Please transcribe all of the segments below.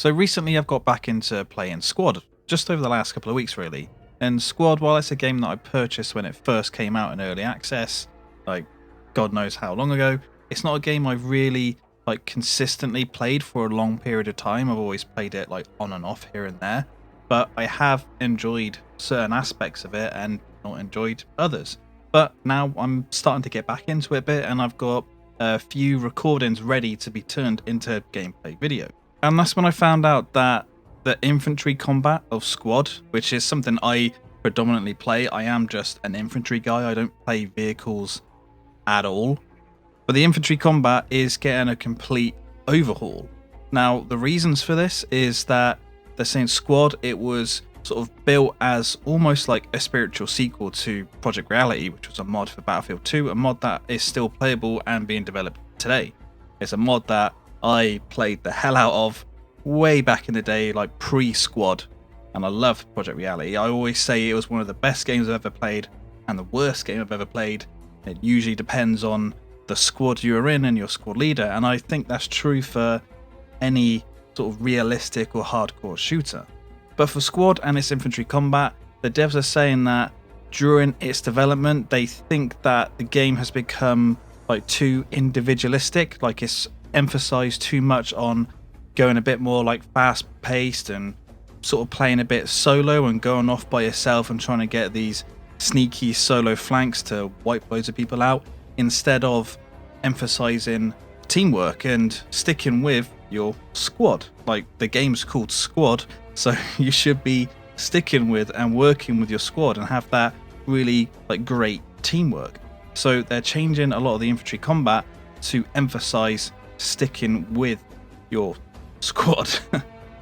So recently I've got back into playing Squad, just over the last couple of weeks really. And Squad, while it's a game that I purchased when it first came out in early access, like God knows how long ago, it's not a game I've really consistently played for a long period of time. I've always played it like on and off here and there, but I have enjoyed certain aspects of it and not enjoyed others. But now I'm starting to get back into it a bit, and I've got a few recordings ready to be turned into gameplay video. And that's when I found out that the infantry combat of Squad, which is something I predominantly play. I am just an infantry guy. I don't play vehicles at all. But the infantry combat is getting a complete overhaul. Now, the reasons for this is that they're saying Squad, it was sort of built as almost like a spiritual sequel to Project Reality, which was a mod for Battlefield 2, a mod that is still playable and being developed today. It's a mod that I played the hell out of way back in the day, like pre-Squad, and I love Project Reality. I always say it was one of the best games I've ever played and the worst game I've ever played. It usually depends on the squad you're in and your squad leader, and I think that's true for any sort of realistic or hardcore shooter. But for Squad and its infantry combat, the devs are saying that during its development they think that the game has become like too individualistic, like it's emphasized too much on going a bit more like fast paced and sort of playing a bit solo and going off by yourself and trying to get these sneaky solo flanks to wipe loads of people out, instead of emphasizing teamwork and sticking with your squad. Like, the game's called Squad, so you should be sticking with and working with your squad and have that really like great teamwork. So they're changing a lot of the infantry combat to emphasize sticking with your squad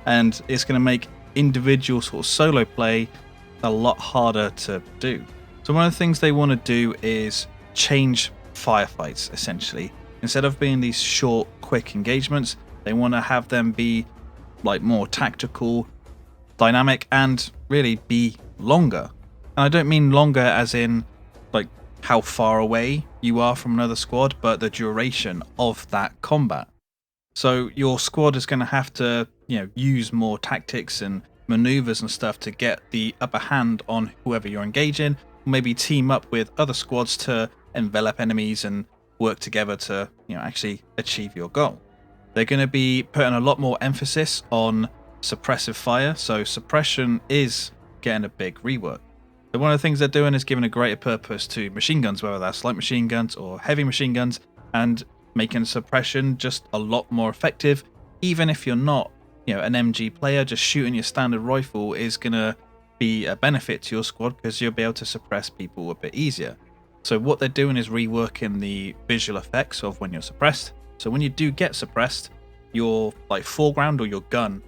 and it's going to make individual sort of solo play a lot harder to do. So one of the things they want to do is change firefights, essentially. Instead of being these short, quick engagements, they want to have them be like more tactical, dynamic, and really be longer. And I don't mean longer as in like how far away you are from another squad, but the duration of that combat. So your squad is going to have to, use more tactics and maneuvers and stuff to get the upper hand on whoever you're engaging. Maybe team up with other squads to envelop enemies and work together to, actually achieve your goal. They're going to be putting a lot more emphasis on suppressive fire. So suppression is getting a big rework. So one of the things they're doing is giving a greater purpose to machine guns, whether that's light machine guns or heavy machine guns, and making suppression just a lot more effective. Even if you're not, an MG player, just shooting your standard rifle is going to be a benefit to your squad because you'll be able to suppress people a bit easier. So what they're doing is reworking the visual effects of when you're suppressed. So when you do get suppressed, your foreground or your gun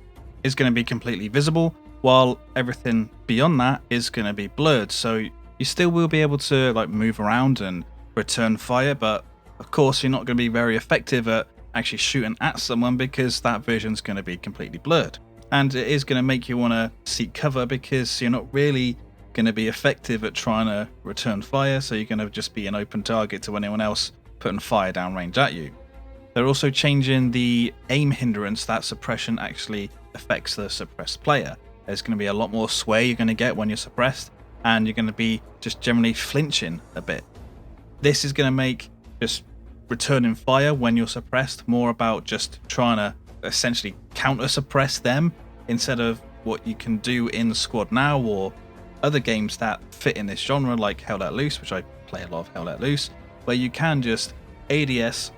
is going to be completely visible, while everything beyond that is going to be blurred. So you still will be able to move around and return fire, but of course you're not going to be very effective at actually shooting at someone because that vision's going to be completely blurred. And it is going to make you want to seek cover because you're not really going to be effective at trying to return fire, so you're going to just be an open target to anyone else putting fire downrange at you. They're also changing the aim hindrance that suppression actually affects the suppressed player. There's going to be a lot more sway you're going to get when you're suppressed, and you're going to be just generally flinching a bit. This is going to make just returning fire when you're suppressed more about just trying to essentially counter suppress them, instead of what you can do in Squad now or other games that fit in this genre like Hell Let Loose, which I play a lot of Hell Let Loose, where you can just ADS,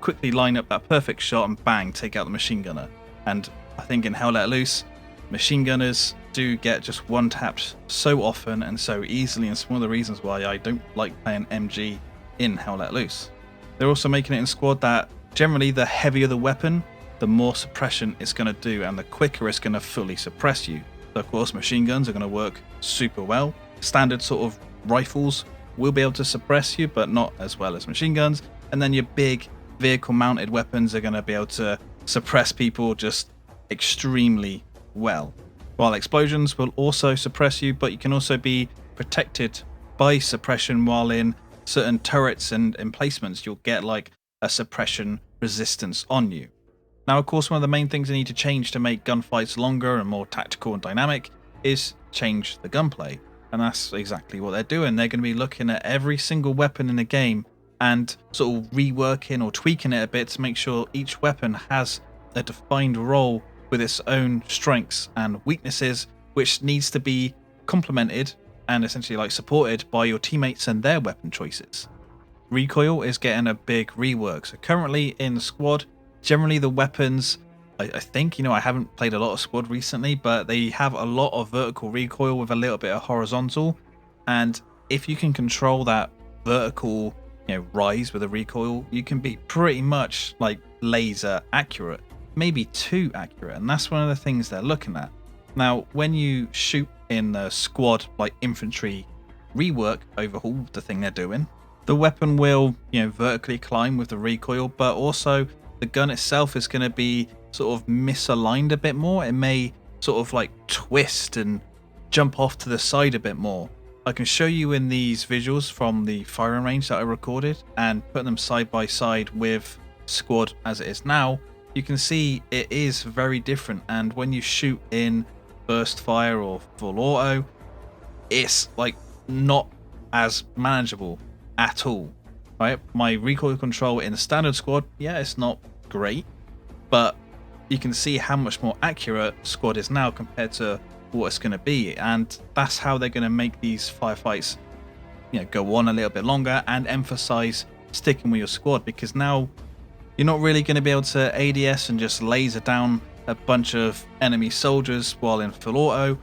quickly line up that perfect shot and bang, take out the machine gunner. And I think in Hell Let Loose, machine gunners do get just one tapped so often and so easily, and it's one of the reasons why I don't like playing MG in Hell Let Loose. They're also making it in Squad that generally the heavier the weapon, the more suppression it's going to do and the quicker it's going to fully suppress you. So of course machine guns are going to work super well. Standard sort of rifles will be able to suppress you, but not as well as machine guns. And then your big vehicle mounted weapons are going to be able to suppress people just extremely well. While explosions will also suppress you, but you can also be protected by suppression while in certain turrets and emplacements. You'll get like a suppression resistance on you. Now, of course, one of the main things they need to change to make gunfights longer and more tactical and dynamic is change the gunplay. And that's exactly what they're doing. They're going to be looking at every single weapon in the game and sort of reworking or tweaking it a bit to make sure each weapon has a defined role with its own strengths and weaknesses, which needs to be complemented and essentially like supported by your teammates and their weapon choices. Recoil is getting a big rework. So currently in squad, generally the weapons, I think, I haven't played a lot of squad recently, but they have a lot of vertical recoil with a little bit of horizontal. And if you can control that vertical, rise with a recoil, you can be pretty much like laser accurate, maybe too accurate. And that's one of the things they're looking at. Now, when you shoot in the squad, like infantry rework overhaul, the thing they're doing, the weapon will, vertically climb with the recoil, but also the gun itself is going to be sort of misaligned a bit more. It may sort of like twist and jump off to the side a bit more. I can show you in these visuals from the firing range that I recorded and put them side by side with squad as it is now. You can see it is very different, and when you shoot in burst fire or full auto, it's like not as manageable at all. Right, my recoil control in the standard squad, yeah, it's not great, but you can see how much more accurate squad is now compared to what it's going to be, and that's how they're going to make these firefights go on a little bit longer and emphasize sticking with your squad, because now you're not really going to be able to ADS and just laser down a bunch of enemy soldiers while in full auto.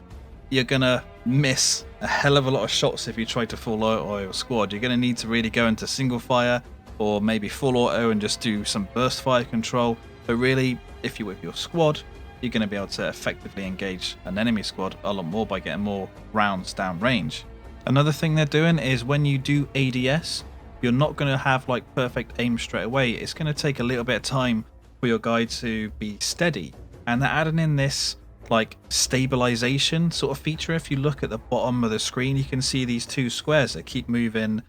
You're going to miss a hell of a lot of shots if you try to full auto your squad. You're going to need to really go into single fire or maybe full auto and just do some burst fire control. But really, if you're with your squad, you're going to be able to effectively engage an enemy squad a lot more by getting more rounds down range. Another thing they're doing is when you do ADS, you're not going to have like perfect aim straight away. It's going to take a little bit of time for your guy to be steady. And they're adding in this like stabilization sort of feature. If you look at the bottom of the screen, you can see these two squares that keep moving,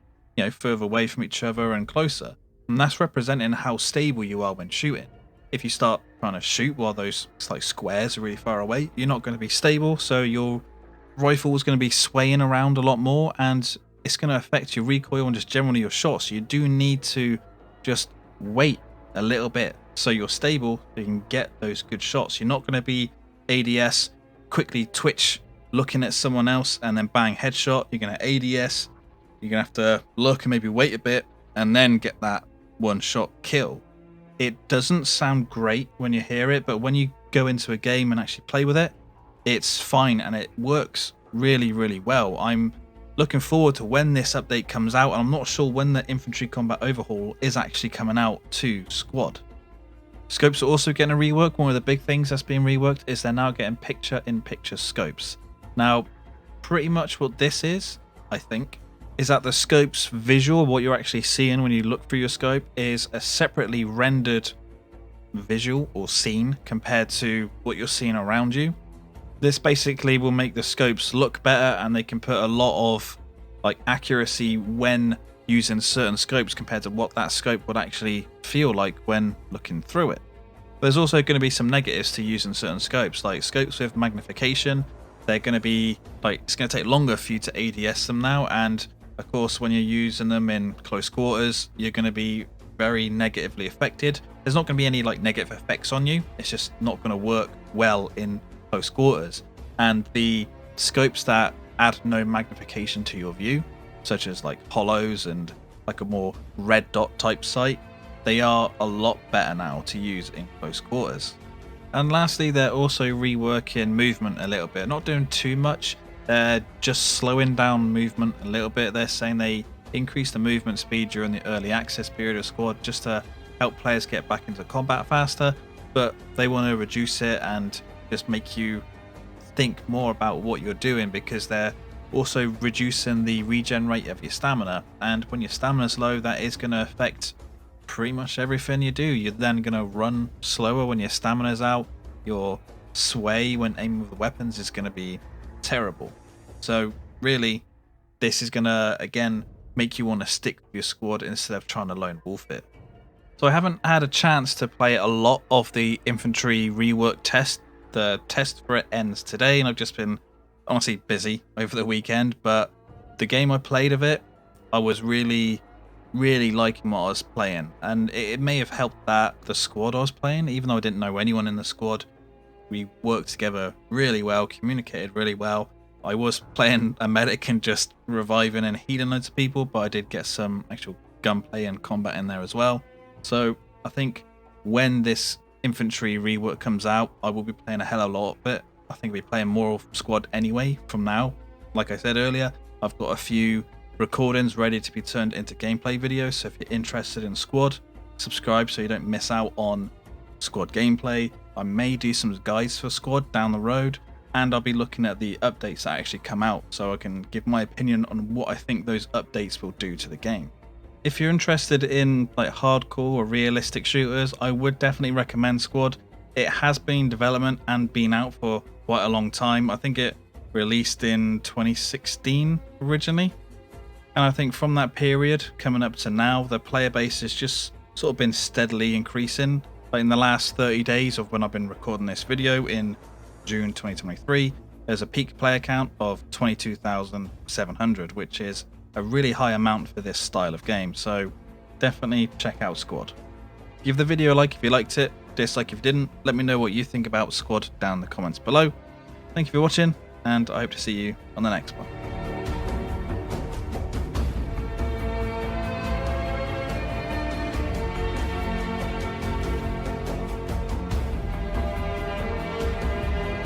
further away from each other and closer. And that's representing how stable you are when shooting. If you start trying to shoot while those like squares are really far away, you're not going to be stable. So your rifle is going to be swaying around a lot more, and it's going to affect your recoil and just generally your shots. You do need to just wait a little bit so you're stable, so you can get those good shots. You're not going to be ADS, quickly twitch, looking at someone else and then bang headshot. You're going to ADS, you're going to have to look and maybe wait a bit and then get that one shot kill. It doesn't sound great when you hear it, but when you go into a game and actually play with it, it's fine and it works really, really well. I'm looking forward to when this update comes out, and I'm not sure when the Infantry Combat Overhaul is actually coming out to squad. Scopes are also getting a rework. One of the big things that's being reworked is they're now getting picture-in-picture scopes. Now, pretty much what this is, I think, is that the scope's visual, what you're actually seeing when you look through your scope, is a separately rendered visual or scene compared to what you're seeing around you. This basically will make the scopes look better, and they can put a lot of like accuracy when using certain scopes compared to what that scope would actually feel like when looking through it. There's also going to be some negatives to using certain scopes, like scopes with magnification. They're going to be like, it's going to take longer for you to ADS them now, and of course when you're using them in close quarters, you're going to be very negatively affected. There's not going to be any like negative effects on you, it's just not going to work well in close quarters. And the scopes that add no magnification to your view, such as like hollows and like a more red dot type sight, they are a lot better now to use in close quarters. And lastly, they're also reworking movement a little bit, not doing too much. They're just slowing down movement a little bit. They're saying they increase the movement speed during the early access period of squad just to help players get back into combat faster, but they want to reduce it and just make you think more about what you're doing, because they're also reducing the regen rate of your stamina, and when your stamina's low, that is going to affect pretty much everything you do. You're then going to run slower when your stamina's out. Your sway when aiming with the weapons is going to be terrible. So really, this is going to again make you want to stick with your squad instead of trying to lone wolf it. So I haven't had a chance to play a lot of the infantry rework test. The test for it ends today, and I've just been honestly busy over the weekend. But the game I played of it, I was really liking what I was playing, and it may have helped that the squad I was playing, even though I didn't know anyone in the squad, we worked together really well, communicated really well. I was playing a medic and just reviving and healing loads of people, but I did get some actual gunplay and combat in there as well. So I think when this infantry rework comes out, I will be playing a hell of a lot of it. I think I'll be playing more of squad anyway from now. Like I said earlier, I've got a few recordings ready to be turned into gameplay videos, so if you're interested in squad, subscribe so you don't miss out on squad gameplay. I may do some guides for squad down the road, and I'll be looking at the updates that actually come out so I can give my opinion on what I think those updates will do to the game. If you're interested in like hardcore or realistic shooters, I would definitely recommend Squad. It has been in development and been out for quite a long time. I think it released in 2016 originally. And I think from that period coming up to now, the player base has just sort of been steadily increasing. Like in the last 30 days of when I've been recording this video in June 2023, there's a peak player count of 22,700, which is a really high amount for this style of game. So definitely check out Squad. Give the video a like if you liked it, dislike if you didn't. Let me know what you think about Squad down in the comments below. Thank you for watching, and I hope to see you on the next one.